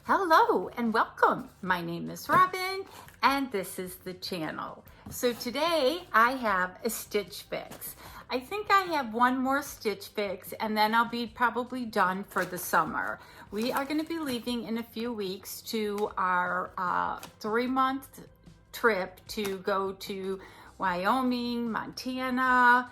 Hello and welcome. My name is Robyn and this is the channel. So today I have a Stitch Fix. I think I have one more Stitch Fix and then I'll be probably done for the summer. We are going to be leaving in a few weeks to our 3-month trip to go to Wyoming, Montana,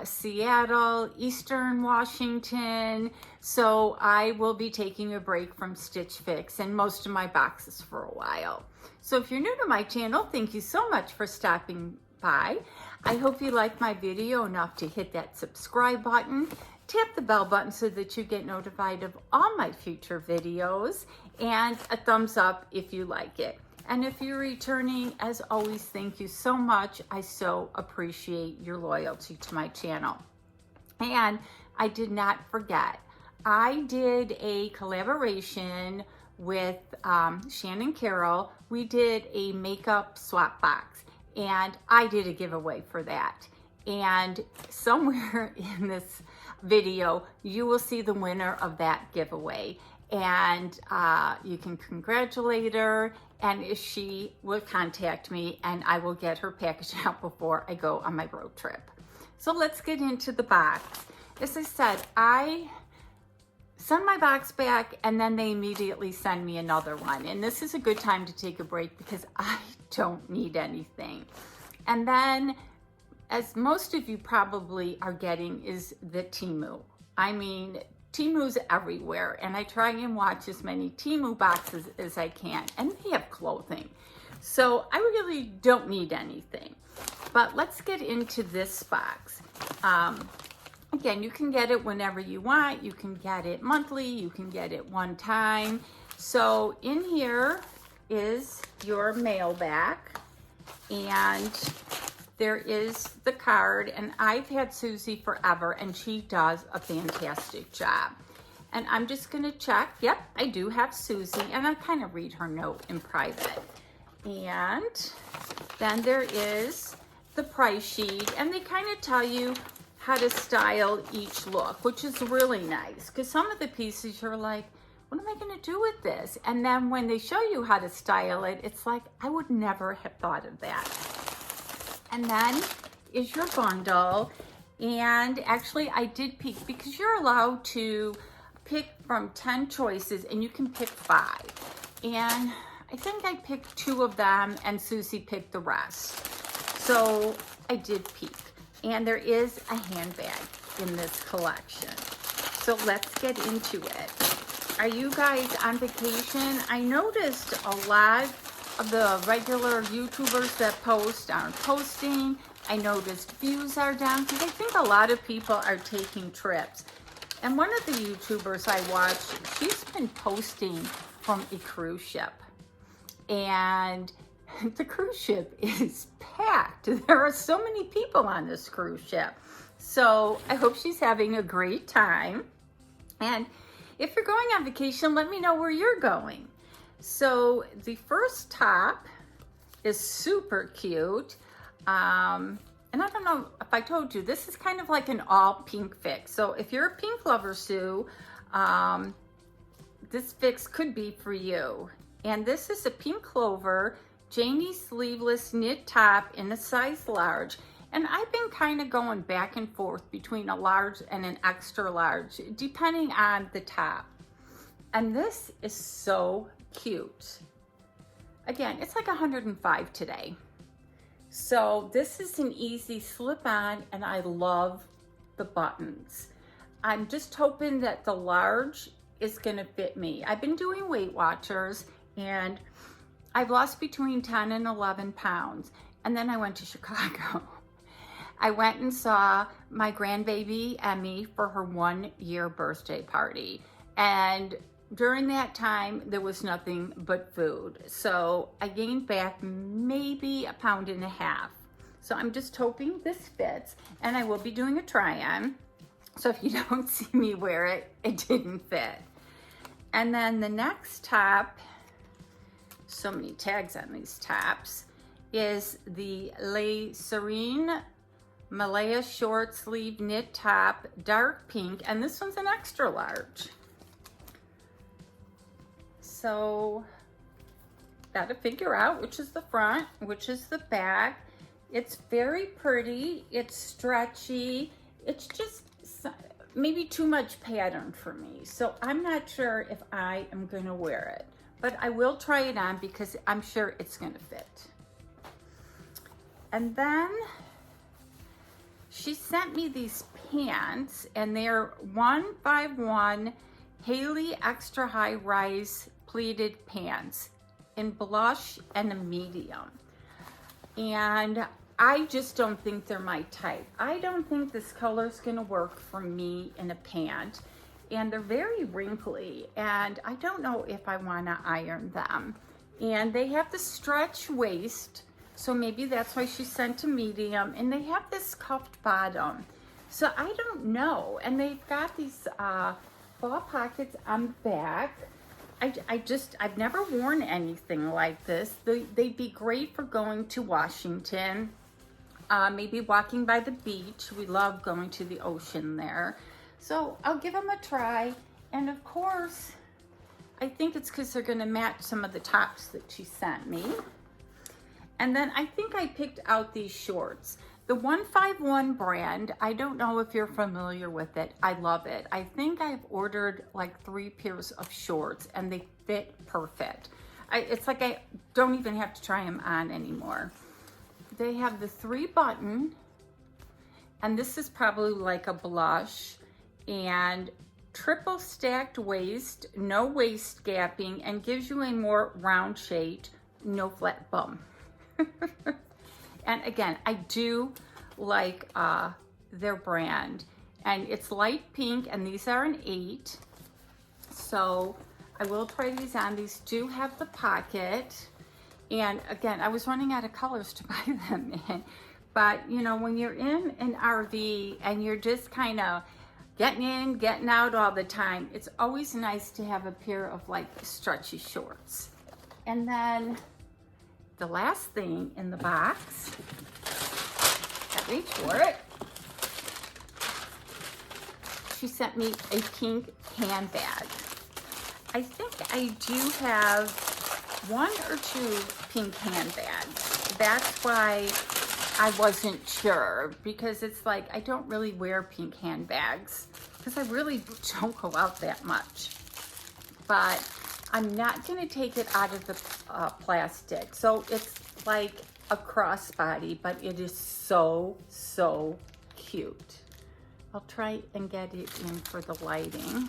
Seattle, Eastern Washington. So I will be taking a break from Stitch Fix and most of my boxes for a while. So if you're new to my channel, thank you so much for stopping by. I hope you like my video enough to hit that subscribe button, tap the bell button so that you get notified of all my future videos, and a thumbs up if you like it. And if you're returning, as always, thank you so much. I so appreciate your loyalty to my channel. And I did not forget, I did a collaboration with Shannon Carroll. We did a makeup swap box and I did a giveaway for that. And somewhere in this video, you will see the winner of that giveaway. And you can congratulate her, and she will contact me and I will get her package out before I go on my road trip. So let's get into the box. As I said, I send my box back and then they immediately send me another one. And this is a good time to take a break because I don't need anything. And then, as most of you probably are getting, is the Temu. I mean, Temu's everywhere, and I try and watch as many Temu boxes as I can, and they have clothing. So I really don't need anything. But let's get into this box. Again, you can get it whenever you want. You can get it monthly. You can get it one time. So in here is your mail back, and there is the card, and I've had Susie forever and she does a fantastic job. And I'm just gonna check, yep, I do have Susie, and I kind of read her note in private. And then there is the price sheet, and they kind of tell you how to style each look, which is really nice, because some of the pieces you're like, what am I gonna do with this? And then when they show you how to style it, it's like, I would never have thought of that. And then is your bundle. And actually I did peek, because you're allowed to pick from 10 choices and you can pick 5. And I think I picked 2 of them and Susie picked the rest. So I did peek. And there is a handbag in this collection. So let's get into it. Are you guys on vacation? I noticed a lot of the regular YouTubers that post aren't posting. I noticed views are down because I think a lot of people are taking trips. And one of the YouTubers I watched, she's been posting from a cruise ship. And the cruise ship is packed. There are so many people on this cruise ship. So I hope she's having a great time. And if you're going on vacation, let me know where you're going. So the first top is super cute. And I don't know if I told you, this is kind of like an all pink fix. So if you're a pink lover, Sue, this fix could be for you. And this is a pink clover Janie sleeveless knit top in a size large. And I've been kind of going back and forth between a large and an extra large, depending on the top. And this is so cute. Again, it's like 105 today. So this is an easy slip on, and I love the buttons. I'm just hoping that the large is gonna fit me. I've been doing Weight Watchers and I've lost between 10 and 11 pounds. And then I went to Chicago. I went and saw my grandbaby Emmy for her 1-year birthday party. And during that time, there was nothing but food. So I gained back maybe 1.5 pounds. So I'm just hoping this fits, and I will be doing a try-on. So if you don't see me wear it, it didn't fit. And then the next top, so many tags on these tops, is the Le Serene Malaya short sleeve knit top, dark pink, and this one's an extra large. So gotta figure out which is the front, which is the back. It's very pretty, it's stretchy, it's just maybe too much pattern for me. So I'm not sure if I am gonna wear it, but I will try it on because I'm sure it's gonna fit. And then she sent me these pants, and they're 151 Haley extra high rise pleated pants in blush and a medium. And I just don't think they're my type. I don't think this color is gonna work for me in a pant. And they're very wrinkly, and I don't know if I wanna iron them. And they have the stretch waist, so maybe that's why she sent a medium, and they have this cuffed bottom. So I don't know. And they've got these ball pockets on the back. I've never worn anything like this. They'd be great for going to Washington, maybe walking by the beach. We love going to the ocean there. So I'll give them a try. And of course, I think it's because they're gonna match some of the tops that she sent me. And then I think I picked out these shorts. The 151 brand, I don't know if you're familiar with it. I love it. I think I've ordered like 3 pairs of shorts and they fit perfect. It's like I don't even have to try them on anymore. They have the 3-button, and this is probably like a blush, and triple stacked waist, no waist gapping, and gives you a more round shape, no flat bum. And again, I do like their brand, and it's light pink, and these are an 8. So I will try these on. These do have the pocket, and again, I was running out of colors to buy them in. But you know, when you're in an RV and you're just kind of getting in, getting out all the time, it's always nice to have a pair of like stretchy shorts. And then the last thing in the box, I reach for it. She sent me a pink handbag. I think I do have 1 or 2 pink handbags. That's why I wasn't sure, because it's like I don't really wear pink handbags because I really don't go out that much. But I'm not gonna take it out of the plastic. So it's like a crossbody, but it is so, so cute. I'll try and get it in for the lighting.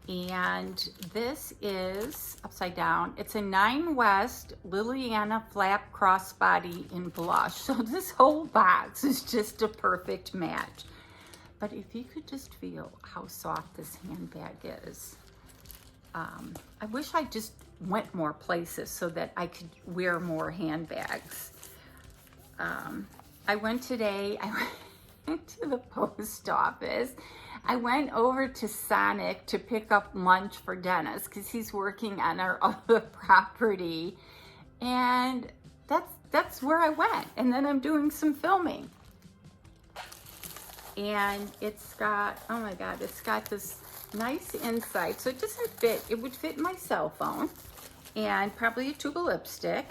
And this is upside down. It's a 9 West Liliana flap crossbody in blush. So this whole box is just a perfect match. But if you could just feel how soft this handbag is. I wish I just went more places so that I could wear more handbags. I went today, I went to the post office. I went over to Sonic to pick up lunch for Dennis because he's working on our other property. And that's where I went. And then I'm doing some filming. And it's got, oh my God, it's got this nice inside. So it doesn't fit, it would fit my cell phone and probably a tube of lipstick.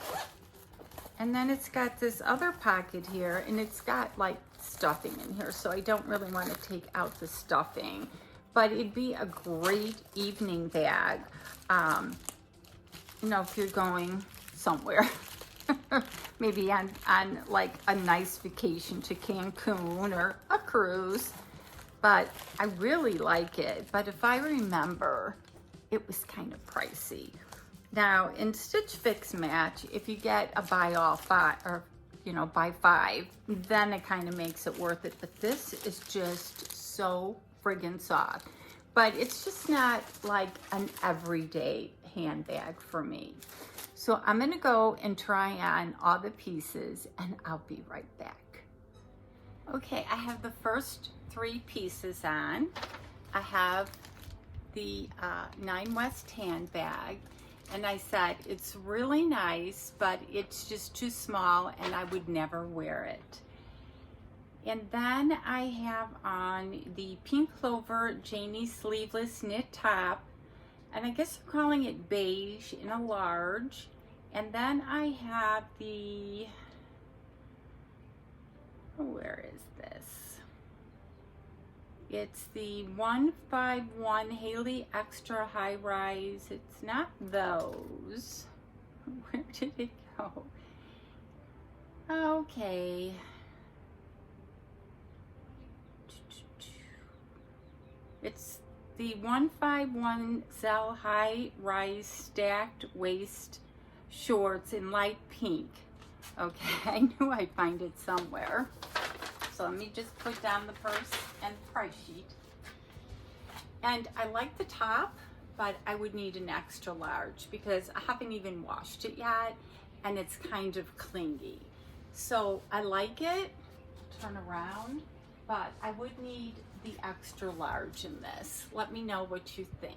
And then it's got this other pocket here, and it's got like stuffing in here, so I don't really want to take out the stuffing, but it'd be a great evening bag, you know, if you're going somewhere. Maybe on like a nice vacation to Cancun or a cruise. But I really like it. But if I remember, it was kind of pricey. Now in Stitchfix Match, if you get a buy all 5, or you know, buy 5, then it kind of makes it worth it. But this is just so friggin' soft. But it's just not like an everyday handbag for me. So I'm gonna go and try on all the pieces, and I'll be right back. Okay, I have the first 3 pieces on. I have the 9 West handbag, and I said it's really nice, but it's just too small and I would never wear it. And then I have on the Pink Clover Janie sleeveless knit top, and I guess they're calling it beige in a large. And then I have the, where is this? It's the 151 Haley Extra High Rise. It's not those. Where did it go? Okay. It's the 151 Zell High Rise Stacked Waist Shorts in light pink. Okay, I knew I'd find it somewhere. So let me just put down the purse and price sheet. And I like the top, but I would need an extra large because I haven't even washed it yet and it's kind of clingy. So I like it, turn around, but I would need the extra large in this. Let me know what you think.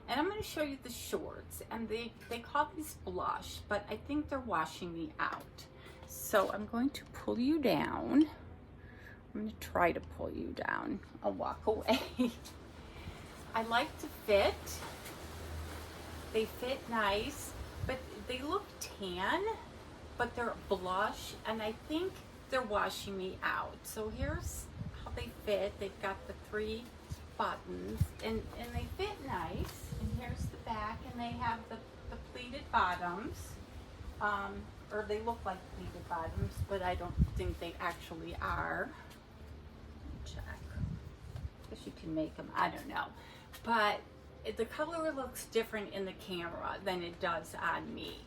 And I'm going to show you the shorts, and they call these blush, but I think they're washing me out. So I'm going to pull you down. I'm going to try to pull you down. I'll walk away. I like the fit. They fit nice, but they look tan, but they're blush, and I think they're washing me out. So here's how they fit. They've got the 3 buttons, and they fit nice. And here's the back, and they have the pleated bottoms, or they look like pleated bottoms, but I don't think they actually are. Check. Guess you can make them, I don't know. But the color looks different in the camera than it does on me.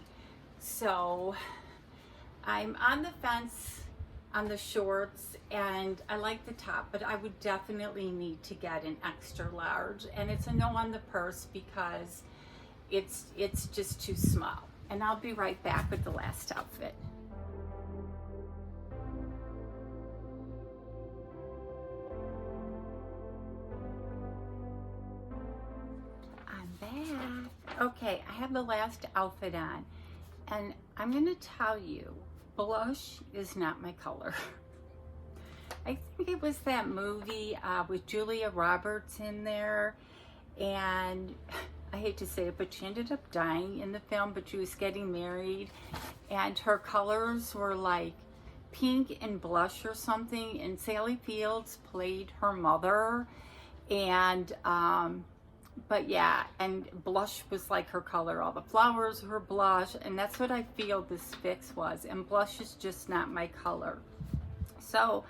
So I'm on the fence on the shorts, and I like the top, but I would definitely need to get an extra large, and it's a no on the purse because it's just too small. And I'll be right back with the last outfit. I'm back. Okay, I have the last outfit on, and I'm gonna tell you, blush is not my color. I think it was that movie with Julia Roberts in there, and I hate to say it, but she ended up dying in the film, but she was getting married, and her colors were like pink and blush or something, and Sally Fields played her mother, and but yeah, and blush was like her color. All the flowers were blush, and that's what I feel this fix was, and blush is just not my color. So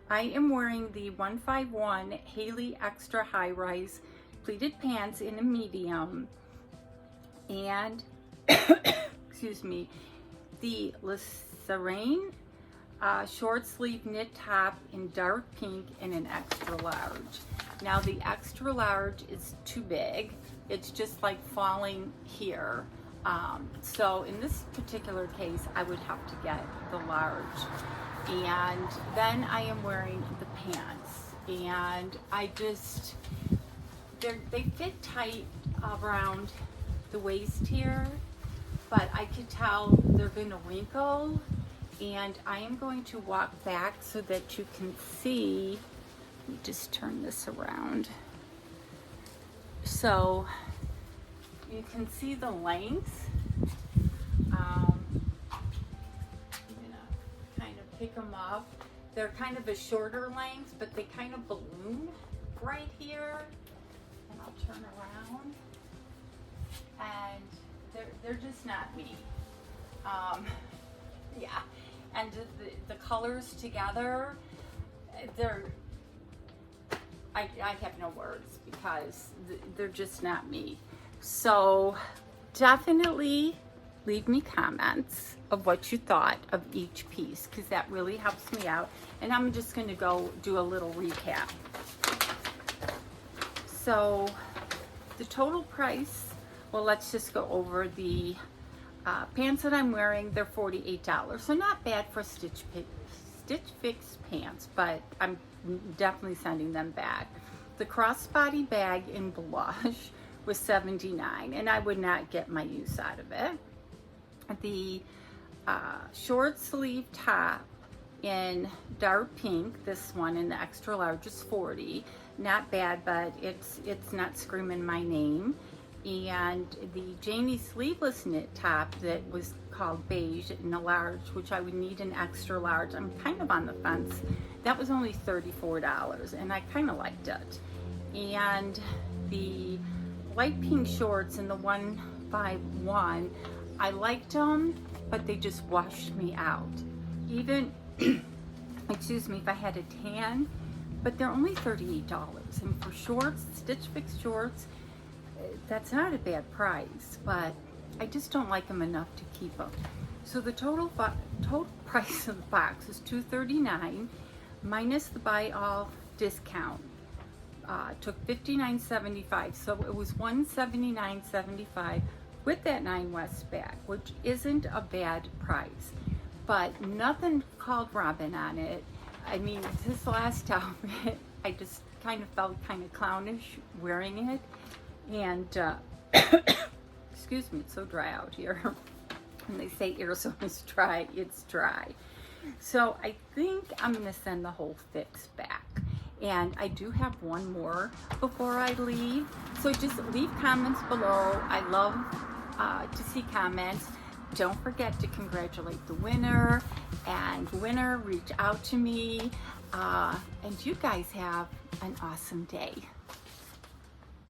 I am wearing the 151 Haley Extra High Rise pleated pants in a medium, and excuse me, the Serene short sleeve knit top in dark pink in an extra large. Now the extra large is too big. It's just like falling here. So in this particular case, I would have to get the large. And then I am wearing the pants, and I just, they fit tight around the waist here, but I could tell they're gonna wrinkle, and I am going to walk back so that you can see. Let me just turn this around. So you can see the length. Pick them up. They're kind of a shorter length, but they kind of balloon right here. And I'll turn around, and they're just not me. Yeah, and the colors together, I have no words because they're just not me. So definitely leave me comments of what you thought of each piece, because that really helps me out. And I'm just going to go do a little recap. So the total price, well, let's just go over the pants that I'm wearing. They're $48, so not bad for Stitch Fix pants, but I'm definitely sending them back. The crossbody bag in blush was $79, and I would not get my use out of it. The short sleeve top in dark pink, this one in the extra large, is $40. Not bad, but it's not screaming my name. and the Janie sleeveless knit top that was called beige in a large, which I would need an extra large. I'm kind of on the fence. That was only $34 and I kind of liked it. And the light pink shorts in the 1x1, I liked them, but they just washed me out. Even, excuse me, if I had a tan, but they're only $38. And for shorts, Stitch Fix shorts, that's not a bad price, but I just don't like them enough to keep them. So the total price of the box is $239 minus the buy all discount. Took $59.75, so it was $179.75 with that 9 West bag, which isn't a bad price, but nothing called Robyn on it. I mean, this last outfit, I just kind of felt kind of clownish wearing it, and excuse me, it's so dry out here. When they say Arizona is dry, it's dry. So I think I'm gonna send the whole fix back. And I do have one more before I leave. So just leave comments below. I love to see comments. Don't forget to congratulate the winner. And winner, reach out to me. And you guys have an awesome day.